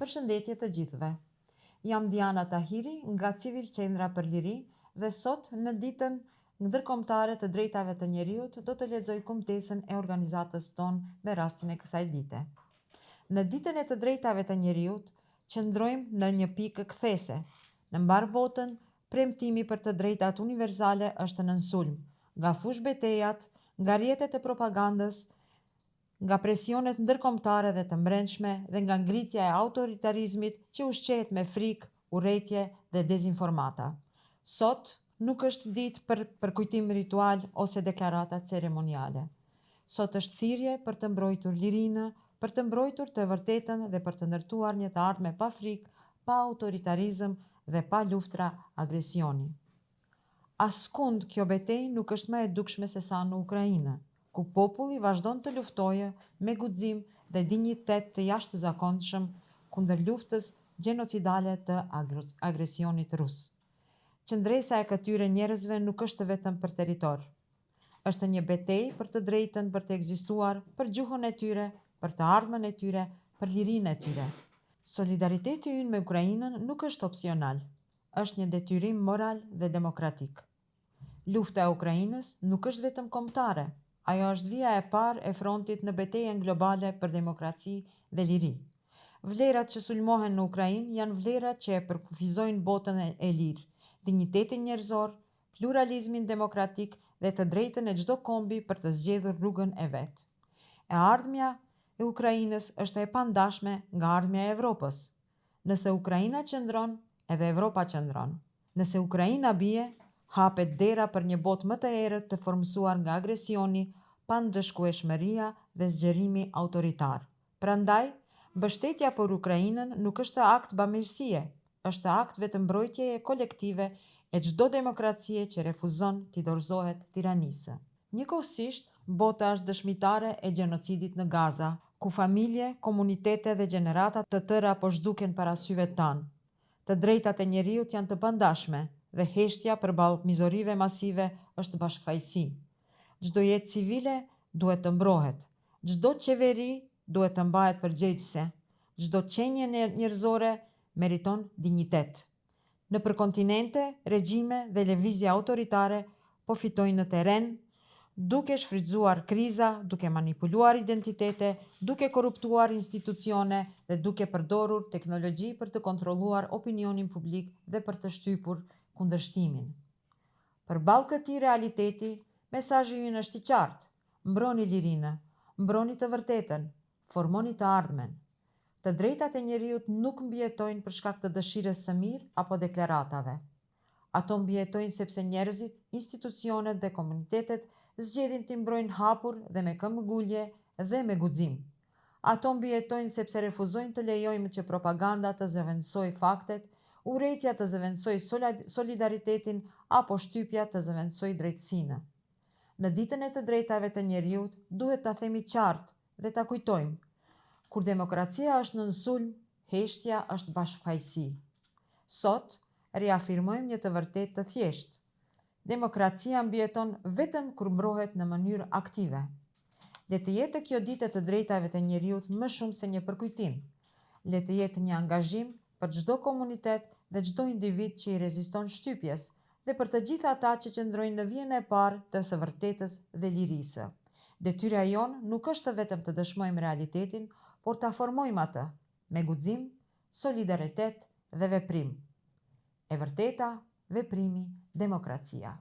Përshëndetje të gjithëve. Jam Diana Tahiri nga Civil Qendra për Liri dhe sot në ditën ndërkombëtare të drejtave të njeriut do të lexoj kumtesën e organizatës tonë me rastin e kësaj dite. Në ditën e të drejtave të njeriut qëndrojmë në një pikë kthese. Në mbar botën, premtimi për të drejtat universale është në sulm, nga fush betejat, nga rrjetet e propagandës, nga presionet ndërkombëtare dhe të brendshme dhe nga ngritja e autoritarizmit që ushqehet me frikë, urrëtie dhe dezinformata. Sot nuk është ditë për përkujtim ritual ose deklarata ceremoniale. Sot është thirrje për të mbrojtur lirinë, për të mbrojtur të vërtetën dhe për të ndërtuar një të ardhme pa frikë, pa autoritarizëm dhe pa luftra agresioni. Askund kjo betejë nuk është më e dukshme se sa në Ukrainë, ku populli vazhdon të luftojë me guxim dhe dinjitet të jashtëzakonshëm kundër luftës gjenocidale të agresionit rus. Qëndresa e këtyre njerëzve nuk është vetëm për territor. Është një betejë për të drejtën për të ekzistuar, për gjuhën e tyre, për të ardhmen e tyre, për lirinë e tyre. Solidariteti ynë me Ukrainën nuk është opsional, është një detyrim moral dhe demokratik. Lufta e Ukrainës nuk është vetëm kombëtare, ajo është vija e parë e frontit në betejën globale për demokraci dhe liri. Vlerat që sulmohen në Ukrainë janë vlerat që e përkufizojnë botën e lirë, dinjitetin njerëzor, pluralizmin demokratik dhe të drejtën e çdo kombi për të zgjedhur rrugën e vet. E ardhmja e Ukrainës është e pandashme nga ardhmja e Evropës. Nëse Ukraina qëndron, edhe Evropa qëndron. Nëse Ukraina bie, hapet dera për një botë më të errët të formësuar nga agresioni, pandëshkueshmëria dhe zgjerimi autoritar. Prandaj, mbështetja për Ukrainën nuk është akt bamirësie, është akt vetëmbrojtjeje kolektive e çdo demokracie që refuzon t'i dorëzohet tiranisë. Njëkohësisht, bota është dëshmitare e gjenocidit në Gaza, ku familje, komunitete dhe gjenerata të tëra po zhduken para syve tanë. Të drejtat e njeriut janë të pandashme dhe heshtja përballë mizorive masive është bashkëfaqësi. Çdo jetë civile duhet të mbrohet, çdo qeveri duhet të mbahet përgjegjëse, çdo qenie njerëzore meriton dinjitet. Nëpër kontinente, regjime dhe lëvizje autoritare po fitojnë në terren, duke shfrytzuar kriza, duke manipuluar identitete, duke korruptuar institucione dhe duke përdorur teknologji për të kontrolluar opinionin publik dhe për të shtypur kundërshtimin. Përballë këtij realiteti, mesazhi ynë është i qartë: mbroni lirinë, mbroni të vërtetën, formoni të ardhmen. Të drejtat e njeriut nuk mbijetojnë për shkak të dëshirës së mirë apo deklaratave. Ato mbijetojnë sepse njerëzit, institucionet dhe komunitetet zgjedhin t'i mbrojnë hapur dhe me këmbgulje dhe me guxim. Ato mbijetojnë sepse refuzojnë të lejojmë që propaganda të zëvendësojë faktet, urrëtia të zëvendësojë solidaritetin apo shtypja të zëvendësojë drejtësinë. Në ditën e të drejtave të njeriut duhet ta themi qartë dhe ta kujtojmë: kur demokracia është në sulm, heshtja është bashkëfaqësi. Sot riafirmojmë një të vërtetë të thjeshtë: demokracia mbijeton vetëm kur mbrohet në mënyrë aktive. Le të jetë kjo ditë e të drejtave të njeriut më shumë se një përkujtim. Le të jetë një angazhim për çdo komunitet dhe çdo individ që i reziston shtypjes dhe për të gjithë ata që qëndrojnë në vijën e parë të së vërtetës dhe lirisë. Detyra jonë nuk është vetëm të dëshmojmë realitetin, por ta formojmë atë me guxim, solidaritet dhe veprim. E vërteta, veprimi, demokracia.